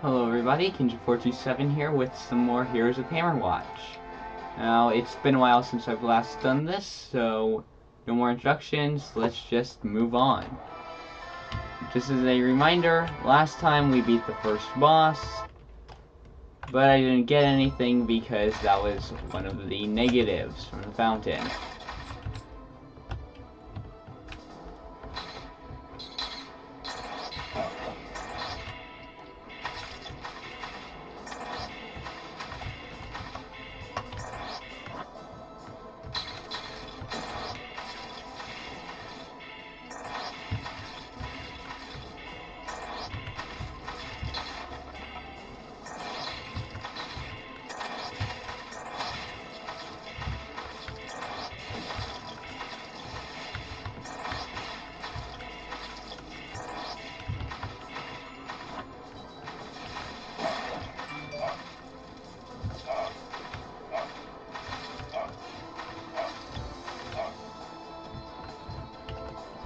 Hello everybody, Kinja427 here with some more Heroes of Hammerwatch. Now, it's been a while since I've last done this, so no more introductions, let's just move on. Just as a reminder, last time we beat the first boss, but I didn't get anything because that was one of the negatives from the fountain.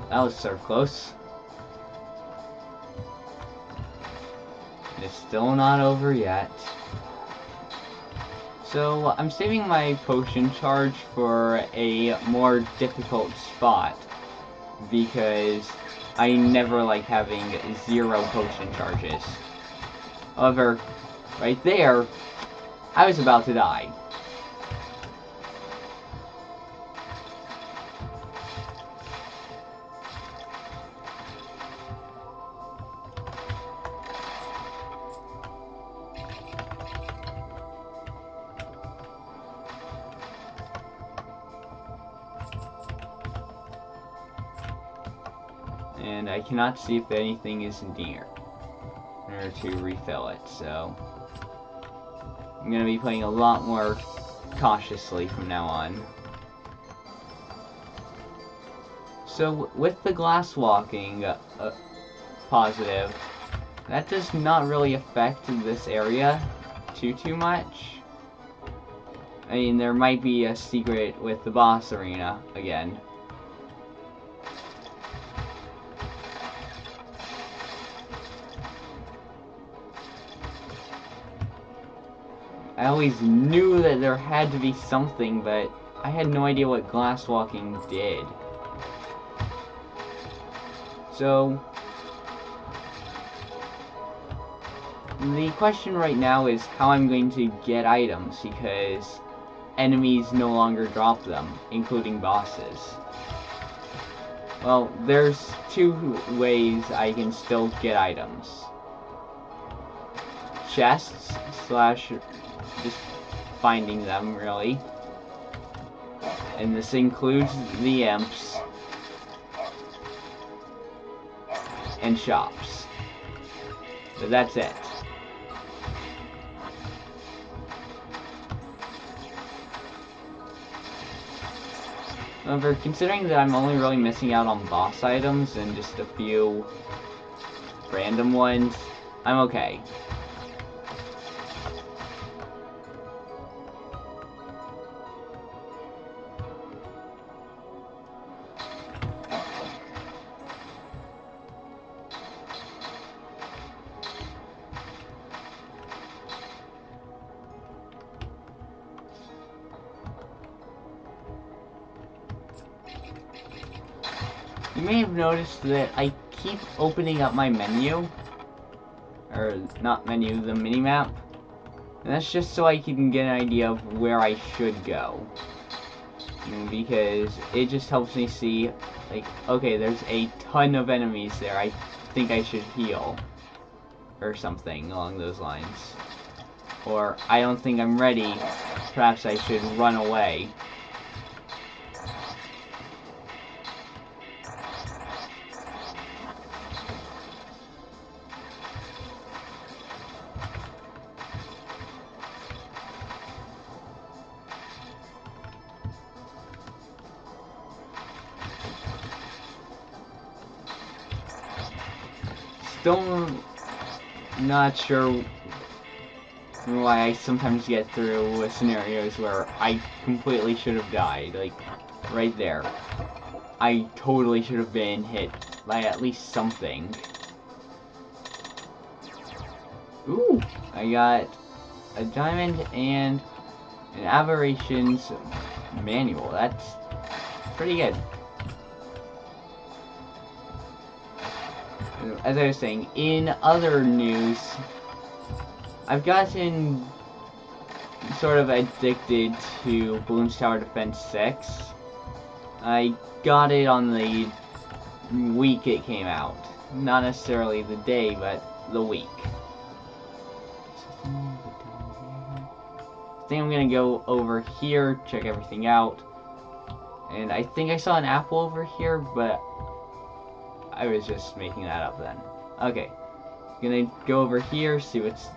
That was so close. It's still not over yet. So, I'm saving my potion charge for a more difficult spot, because I never like having 0 potion charges. However, right there, I was about to die. And I cannot see if anything is near in order to refill it, so I'm going to be playing a lot more cautiously from now on. So with the glass walking positive, that does not really affect this area too much. I mean, there might be a secret with the boss arena again. I always knew that there had to be something, but I had no idea what glass walking did. So, the question right now is how I'm going to get items, because enemies no longer drop them, including bosses. Well, there's 2 ways I can still get items. Chests, slash just finding them, really. And this includes the imps and shops. But that's it. However, considering that I'm only really missing out on boss items and just a few random ones, I'm okay. You may have noticed that I keep opening up my menu, or not menu, the minimap, and that's just so I can get an idea of where I should go, because it just helps me see, like, okay, there's a ton of enemies there, I think I should heal, or something along those lines, or I don't think I'm ready, perhaps I should run away. Still not sure why I sometimes get through scenarios where I completely should have died, like, right there. I totally should have been hit by at least something. Ooh, I got a diamond and an aberrations manual. That's pretty good. As I was saying, in other news, I've gotten sort of addicted to Bloons Tower Defense 6. I got it on the week it came out. Not necessarily the day, but the week. I think I'm gonna go over here, check everything out. And I think I saw an apple over here, but I was just making that up then. Okay. Gonna go over here, see what's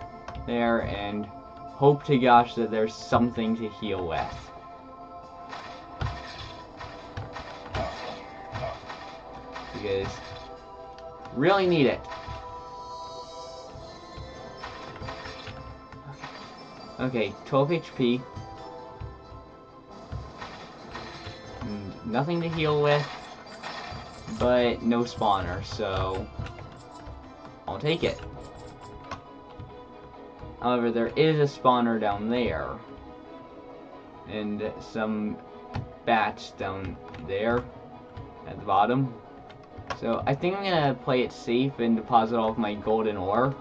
there, and hope to gosh that there's something to heal with. Because really need it. Okay, 12 HP. Nothing to heal with, but no spawner, so I'll take it. However, there is a spawner down there, and some bats down there at the bottom. So I think I'm gonna play it safe and deposit all of my golden ore.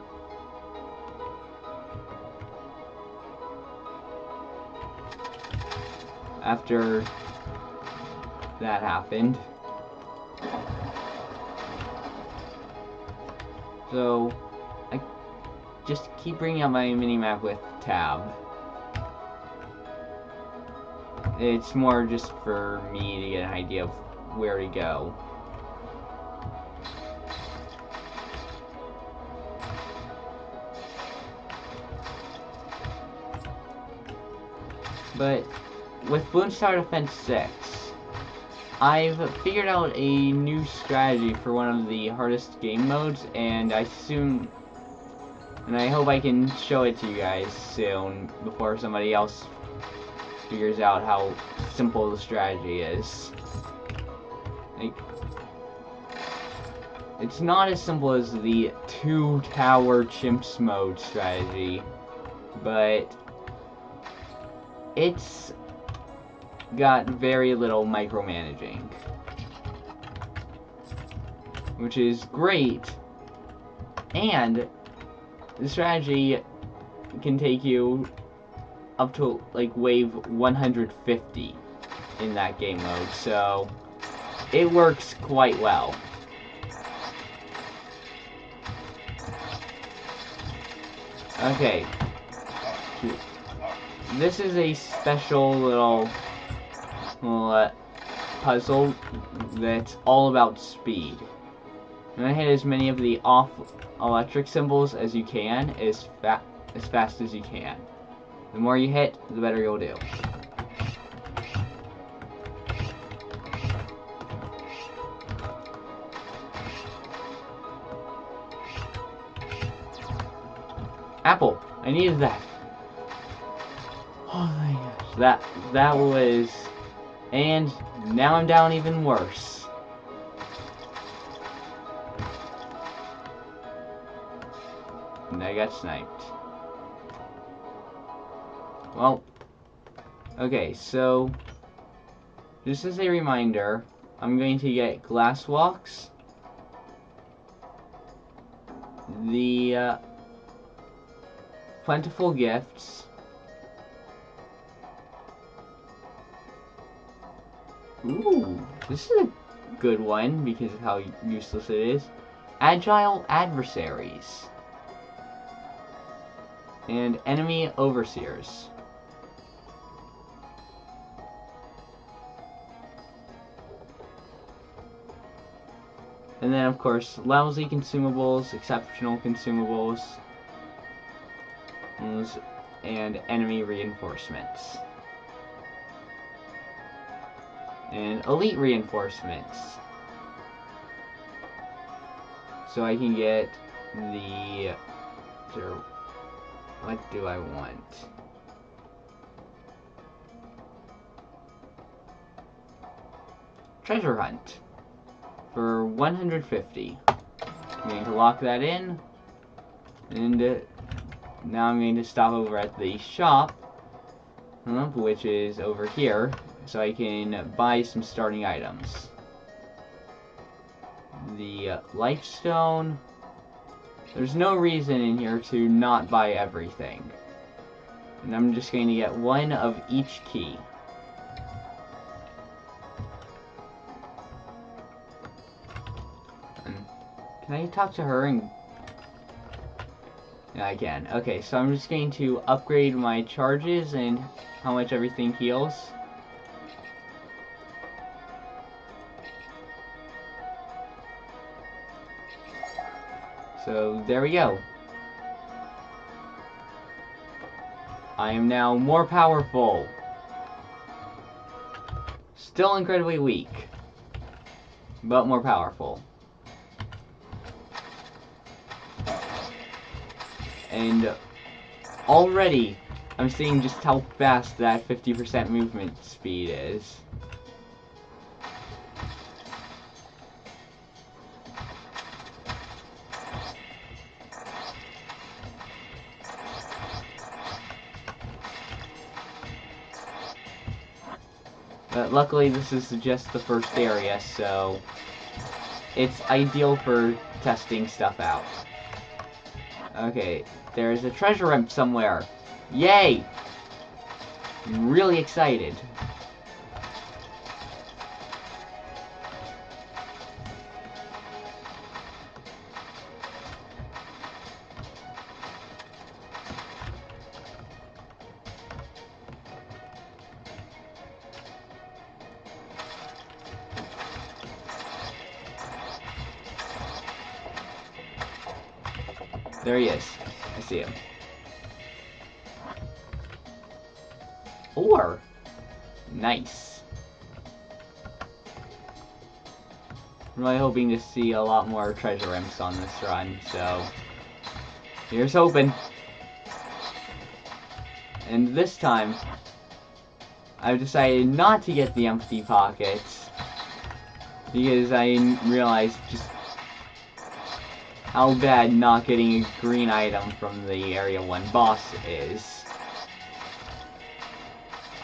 After that happened. So I just keep bringing up my minimap with tab. It's more just for me to get an idea of where to go. But with Bloons Tower Defense 6, I've figured out a new strategy for one of the hardest game modes, and I hope I can show it to you guys soon before somebody else figures out how simple the strategy is. Like, it's not as simple as the 2-tower chimps mode strategy, but it's got very little micromanaging, which is great, and the strategy can take you up to like wave 150 in that game mode, so it works quite well. Okay, this is a special little puzzle that's all about speed. You want to hit as many of the off electric symbols as you can, as fast as you can. The more you hit, the better you'll do. Apple! I needed that. Oh my gosh, that was... And now I'm down even worse. And I got sniped. Well, okay, so just as a reminder, I'm going to get glass walks, the plentiful gifts, ooh, this is a good one because of how useless it is, agile adversaries, and enemy overseers. And then, of course, lousy consumables, exceptional consumables, and enemy reinforcements. And elite reinforcements. So I can get the... What do I want? Treasure hunt. For 150. I'm going to lock that in and Now I'm going to stop over at the shop, which is over here, so I can buy some starting items. The life stone. There's no reason in here to not buy everything. And I'm just going to get one of each key. And can I talk to her and... Yeah, I can. Okay, so I'm just going to upgrade my charges and how much everything heals. So, there we go. I am now more powerful. Still incredibly weak, but more powerful. And already, I'm seeing just how fast that 50% movement speed is. But luckily this is just the first area, so it's ideal for testing stuff out. Okay, there's a treasure imp somewhere. Yay! I'm really excited. There he is. I see him. Ore. Nice. I'm really hoping to see a lot more treasure imps on this run, so here's hoping. And this time, I've decided not to get the empty pockets because I realized just how bad not getting a green item from the Area 1 boss is.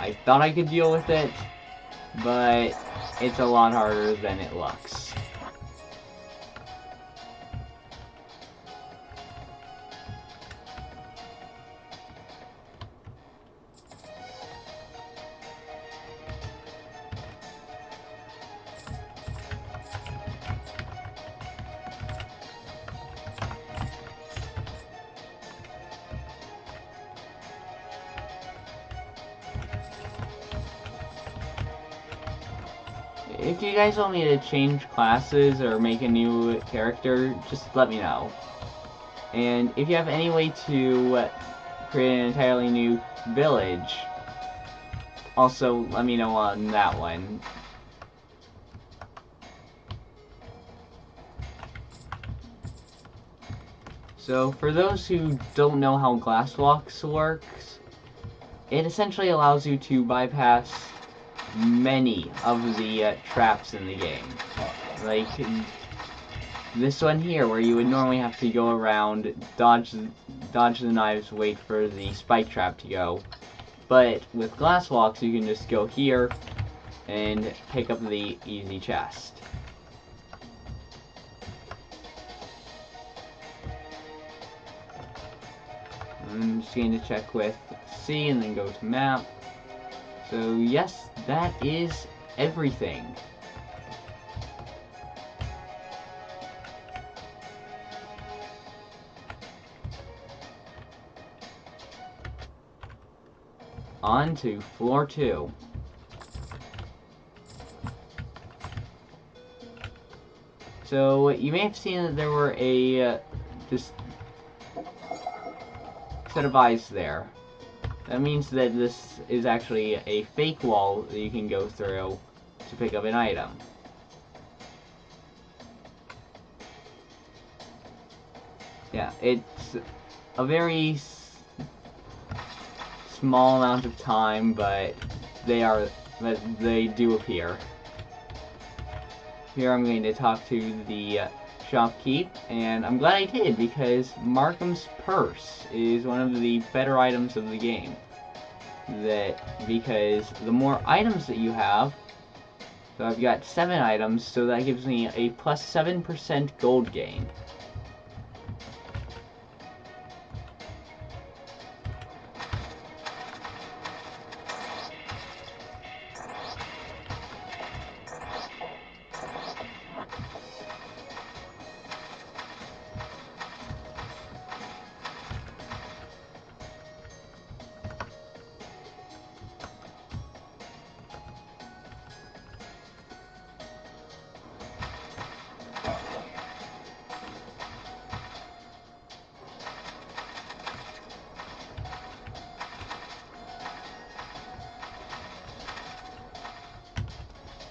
I thought I could deal with it, but it's a lot harder than it looks. If you guys want me to change classes or make a new character, just let me know. And if you have any way to create an entirely new village, also let me know on that one. So for those who don't know how Glasswalks works, it essentially allows you to bypass many of the traps in the game. Like this one here, where you would normally have to go around, dodge the knives, wait for the spike trap to go. But with Glasswalks, you can just go here and pick up the easy chest. I'm just going to check with C and then go to map. So yes, that is everything. On to floor 2. So you may have seen that there were a just set of eyes there. That means that this is actually a fake wall that you can go through to pick up an item. Yeah, it's a very small amount of time, but they do appear. Here I'm going to talk to the shopkeep, and I'm glad I did because Markham's Purse is one of the better items of the game. Because the more items that you have, so I've got 7 items, so that gives me a plus 7% gold gain.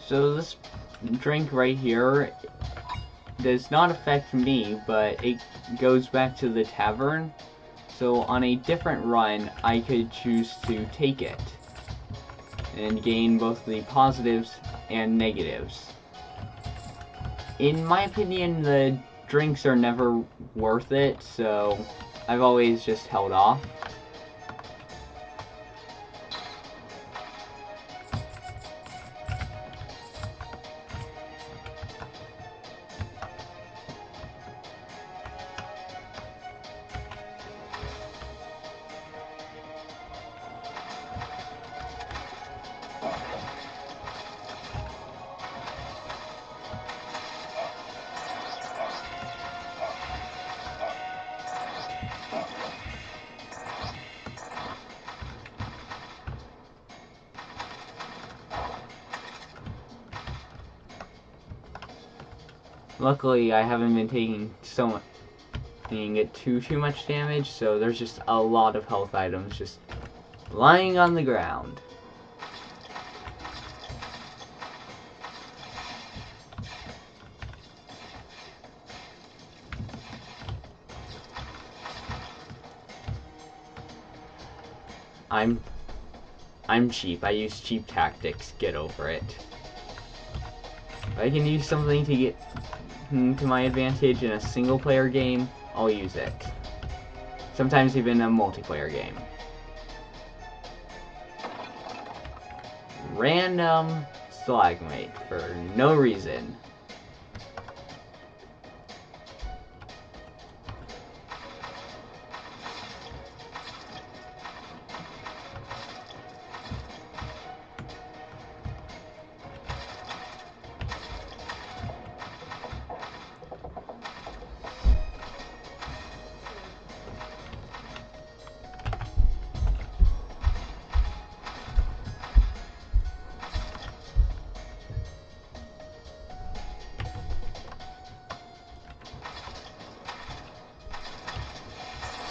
So this drink right here does not affect me, but it goes back to the tavern. So on a different run, I could choose to take it and gain both the positives and negatives. In my opinion, the drinks are never worth it, so I've always just held off. Luckily, I haven't been taking too much damage, so there's just a lot of health items just lying on the ground. I'm cheap. I use cheap tactics. Get over it. If I can use something to get to my advantage in a single player game, I'll use it. Sometimes even a multiplayer game. Random stalagmite for no reason.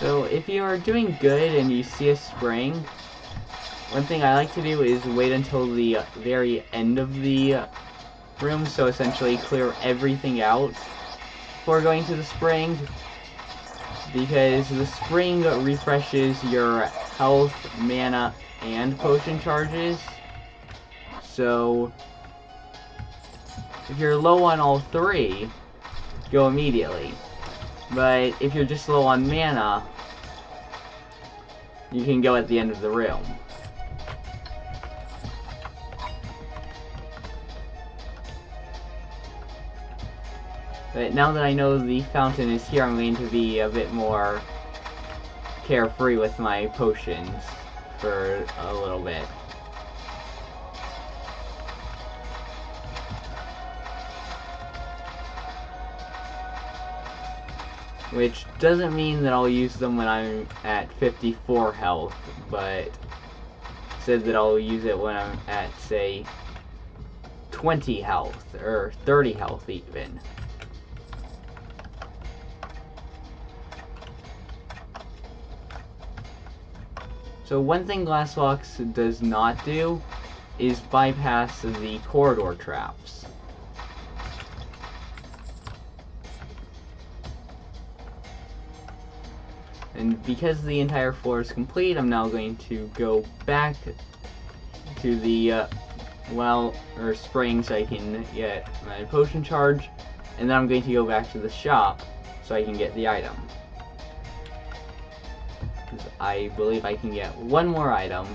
So if you are doing good and you see a spring, one thing I like to do is wait until the very end of the room, so essentially clear everything out before going to the spring, because the spring refreshes your health, mana, and potion charges. So if you're low on all 3, go immediately. But if you're just low on mana, you can go at the end of the room. But now that I know the fountain is here, I'm going to be a bit more carefree with my potions for a little bit. Which doesn't mean that I'll use them when I'm at 54 health, but said that I'll use it when I'm at, say, 20 health, or 30 health even. So one thing Glassbox does not do is bypass the corridor traps. And because the entire floor is complete, I'm now going to go back to the well, or spring, so I can get my potion charge, and then I'm going to go back to the shop so I can get the item. I believe I can get one more item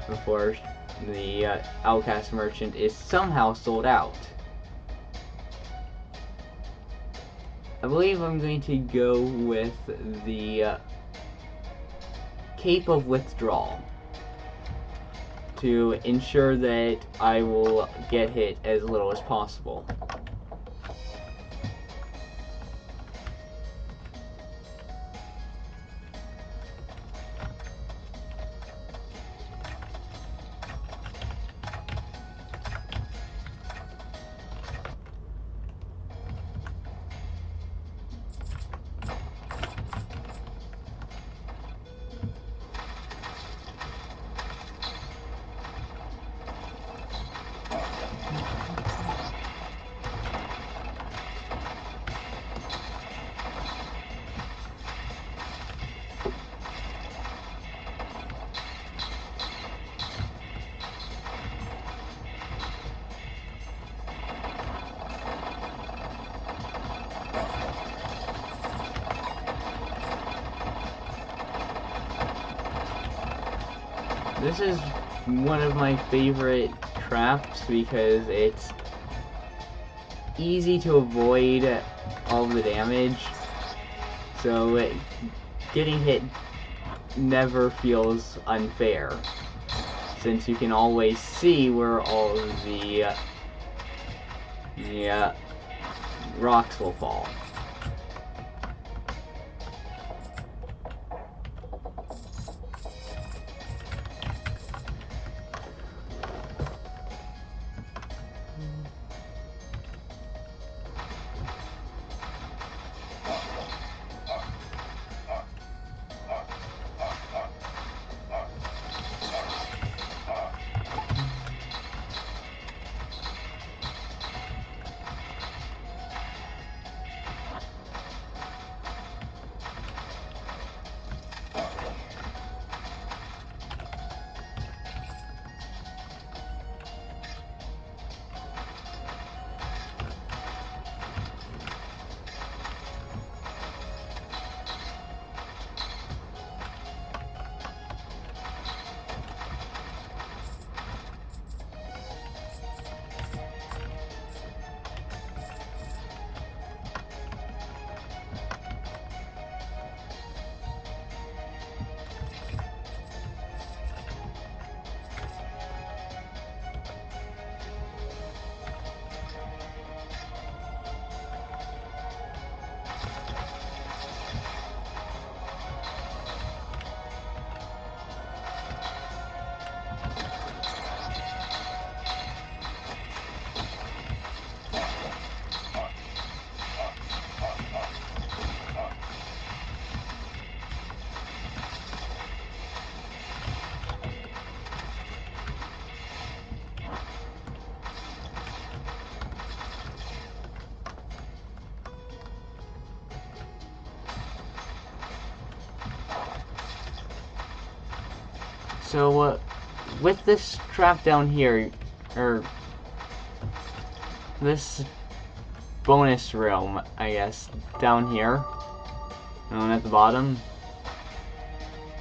before the Outcast Merchant is somehow sold out. I believe I'm going to go with the Cape of Withdrawal to ensure that I will get hit as little as possible. This is one of my favorite traps because it's easy to avoid all the damage, so getting hit never feels unfair, since you can always see where all of the rocks will fall. So, with this trap down here, or this bonus room, I guess, down here, and at the bottom,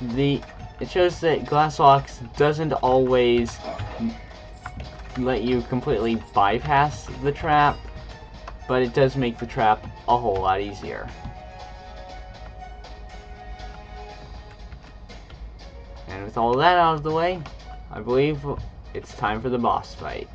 it shows that Glassbox doesn't always let you completely bypass the trap, but it does make the trap a whole lot easier. And with all that out of the way, I believe it's time for the boss fight.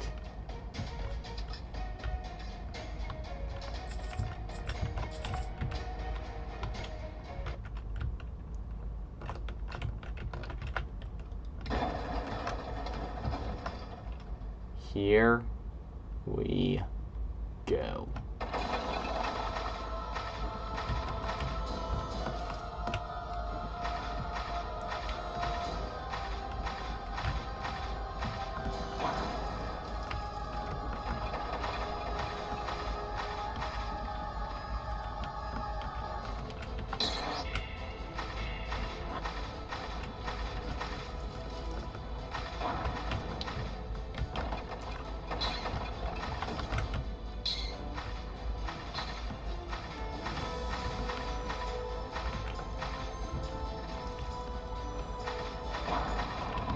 Here we go.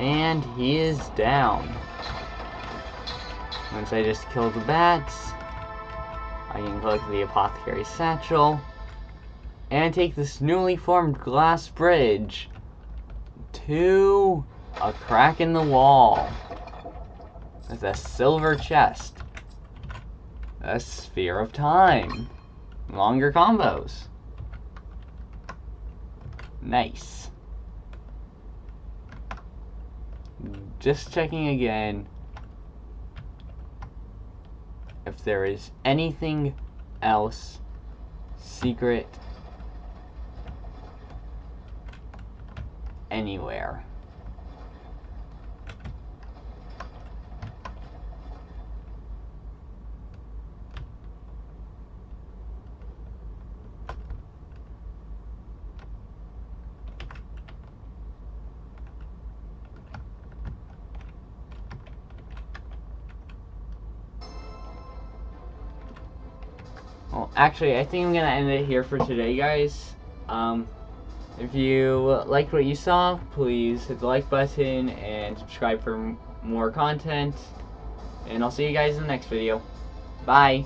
And he is down. Once I just kill the bats, I can collect the Apothecary's Satchel and take this newly formed glass bridge to a crack in the wall with a silver chest, a sphere of time, longer combos. Nice. Just checking again if there is anything else secret anywhere. Well, actually, I think I'm gonna end it here for today, guys. If you liked what you saw, please hit the like button and subscribe for more content. And I'll see you guys in the next video. Bye!